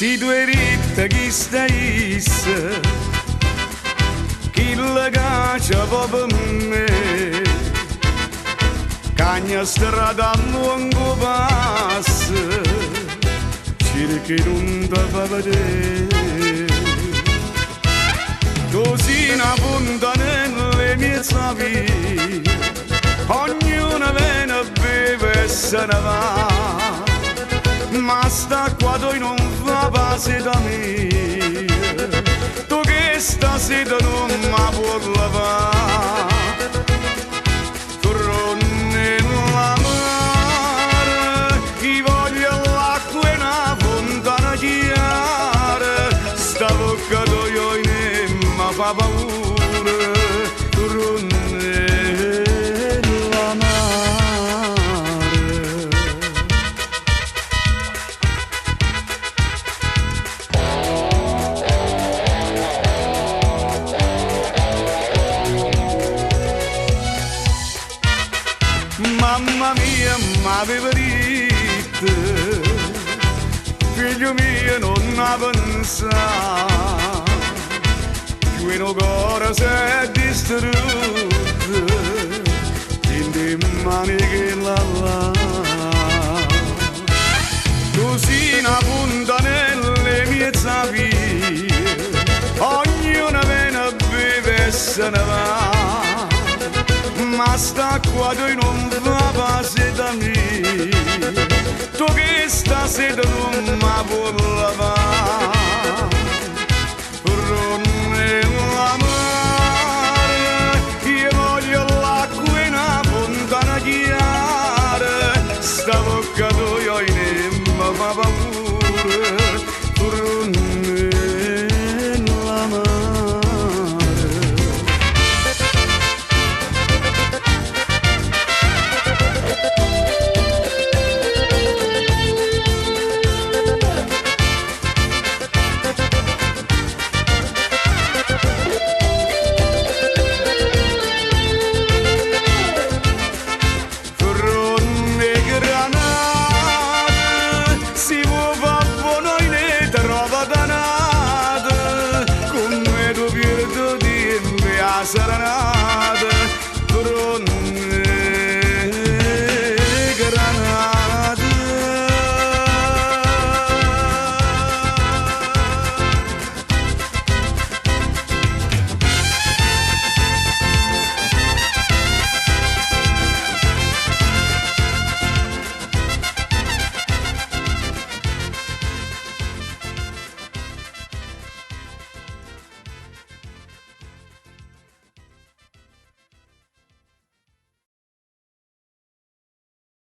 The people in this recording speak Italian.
Si due ritte chi staisse, chi la caccia proprio me, cagna strada a lungo passo, cerchi non ti fa vedere. Così una punta nelle mie savie, ognuno viene a bere e se ne va. Ma sta qua tu non fa pace da me, tu che sta sera non mi puoi lavare. Torni nella mare, chi voglia l'acqua e una fontana chiara, sta bocca d'olio in mi fa paura. Torni nella mare. Mamma mia, m'aveva detto, figlio mio non ha pensato, più in cuore si è distrutto, in le mani che la là. Così una punta nelle mie savie, ognuno viene a bere e se ne va. Ma sta qua tu non fa pace da me, tu che stasera non mi puoi lavare.